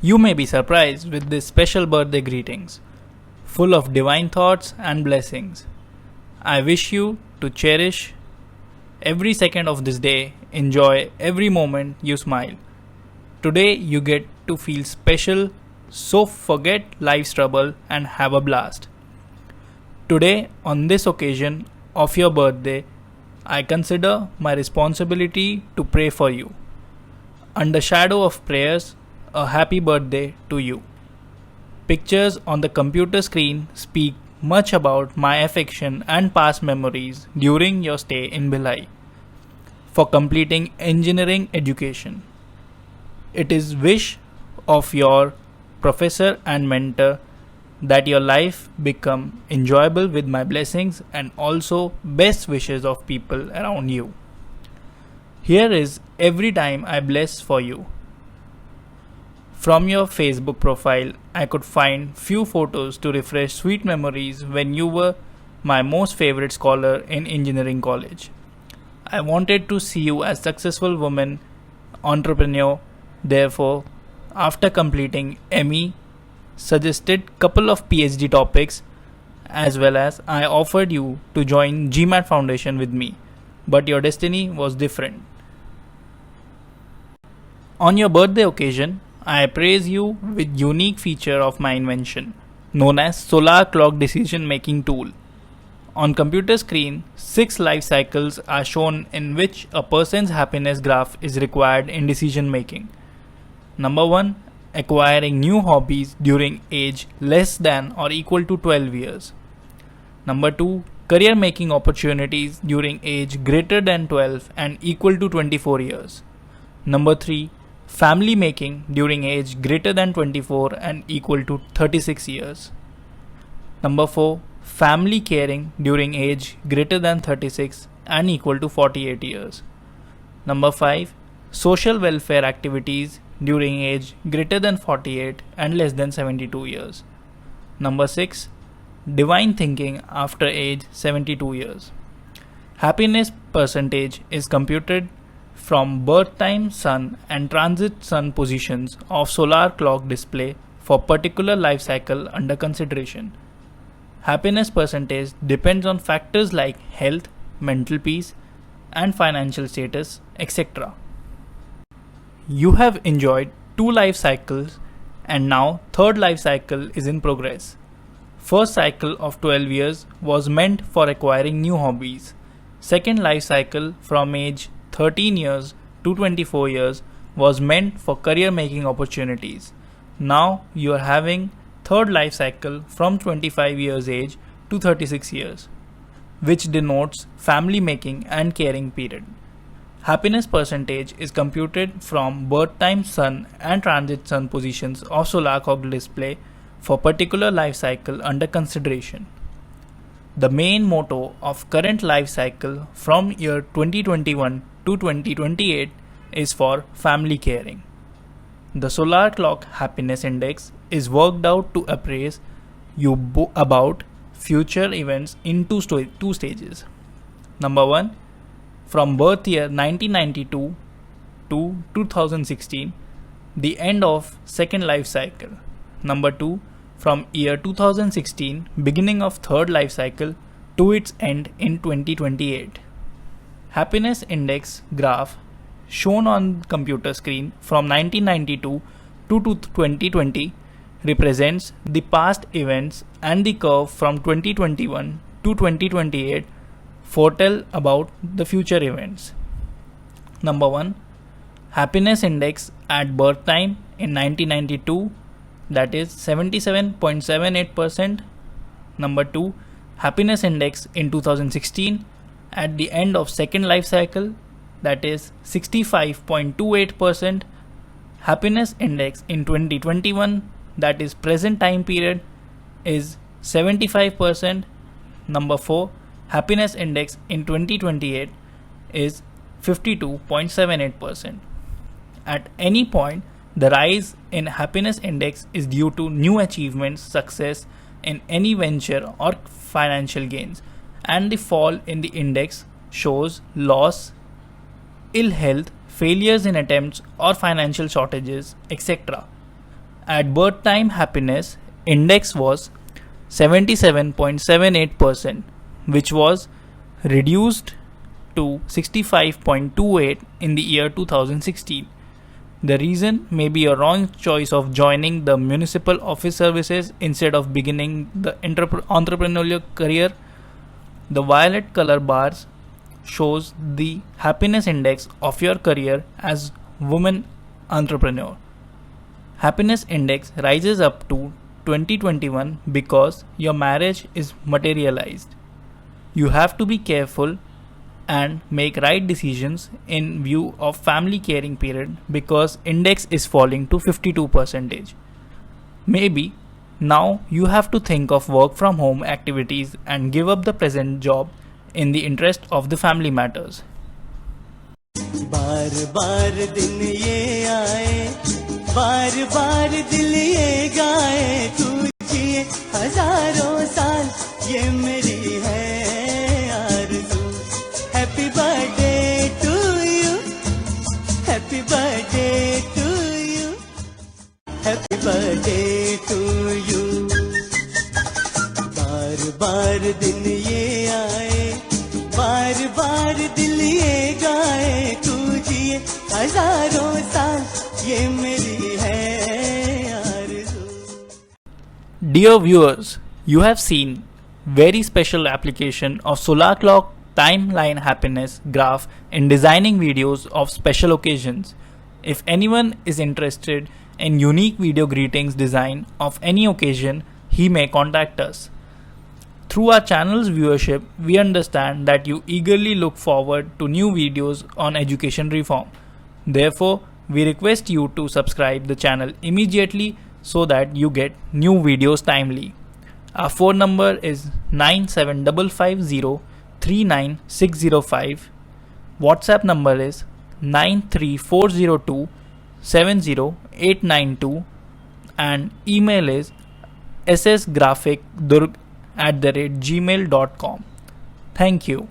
You may be surprised with these special birthday greetings, full of divine thoughts and blessings. I wish you to cherish every second of this day, enjoy every moment you smile. Today you get to feel special, so forget life's trouble and have a blast. Today, on this occasion of your birthday, I consider my responsibility to pray for you. Under shadow of prayers, a happy birthday to you. Pictures on the computer screen speak much about my affection and past memories during your stay in Bhilai for completing engineering education. It is wish of your professor and mentor that your life become enjoyable with my blessings and also best wishes of people around you. Here is every time I bless for you. From your Facebook profile, I could find few photos to refresh sweet memories when you were my most favorite scholar in engineering college. I wanted to see you as successful woman, entrepreneur. Therefore, after completing ME, suggested couple of PhD topics as well as I offered you to join GMAT Foundation with me, but your destiny was different. On your birthday occasion, I praise you with unique feature of my invention known as Solar Clock Decision Making Tool. On computer screen, 6 life cycles are shown in which a person's happiness graph is required in decision making. Number 1. Acquiring new hobbies during age less than or equal to 12 years. Number 2. Career making opportunities during age greater than 12 and equal to 24 years. Number 3. Family making during age greater than 24 and equal to 36 years. Number 4. Family caring during age greater than 36 and equal to 48 years. Number 5. Social welfare activities during age greater than 48 and less than 72 years. Number 6. Divine thinking after age 72 years. Happiness percentage is computed from birth time sun and transit sun positions of solar clock display for particular life cycle under consideration. Happiness percentage depends on factors like health, mental peace, and financial status, etc. You have enjoyed 2 life cycles and now third life cycle is in progress. First cycle of 12 years was meant for acquiring new hobbies. Second life cycle from age 13 years to 24 years was meant for career making opportunities. Now you are having third life cycle from 25 years age to 36 years, which denotes family making and caring period. Happiness percentage is computed from birth time sun and transit sun positions of solar clock display for particular life cycle under consideration. The main motto of current life cycle from year 2021 to 2028 is for family caring. The solar clock happiness index is worked out to appraise you about future events in two stages. Number 1. From birth year 1992 to 2016, the end of second life cycle. Number 2. From year 2016, beginning of third life cycle to its end in 2028. Happiness index graph shown on computer screen from 1992 to 2020 represents the past events and the curve from 2021 to 2028 foretell about the future events. Number 1. Happiness index at birth time in 1992, that is 77.78%. Number 2. Happiness index in 2016 at the end of second life cycle, that is 65.28%. Happiness index in 2021, that is present time period, is 75%. Number 4. Happiness index in 2028 is 52.78%. At any point, the rise in happiness index is due to new achievements, success in any venture or financial gains, and the fall in the index shows loss, ill health, failures in attempts or financial shortages, etc. at birth time happiness index was 77.78%, which was reduced to 65.28 in the year 2016. The reason may be a wrong choice of joining the municipal office services instead of beginning the entrepreneurial career. The violet color bars shows the happiness index of your career as woman entrepreneur. Happiness index rises up to 2021 because your marriage is materialized. You have to be careful and make right decisions in view of family caring period because index is falling to 52%. Maybe now you have to think of work from home activities and give up the present job in the interest of the family matters. बार बार दिन ये आए, बार बार दिल ये गाए, तू जिए हजारों साल, ये मेरी है आरज़ू। Happy birthday to you, happy birthday to you, happy birthday to you. बार बार दिन ये आए, बार बार दिल ये गाए, तू जिए हजारों साल, ये मेरी है आरज़ू। Dear viewers, you have seen very special application of solar clock timeline happiness graph in designing videos of special occasions. If anyone is interested in unique video greetings design of any occasion, he may contact us. Through our channel's viewership, we understand that you eagerly look forward to new videos on education reform. Therefore, we request you to subscribe the channel immediately so that you get new videos timely. Our phone number is 97550-39605. WhatsApp number is 93402-70892 and email is ssgraphicdurg@gmail.com. Thank you.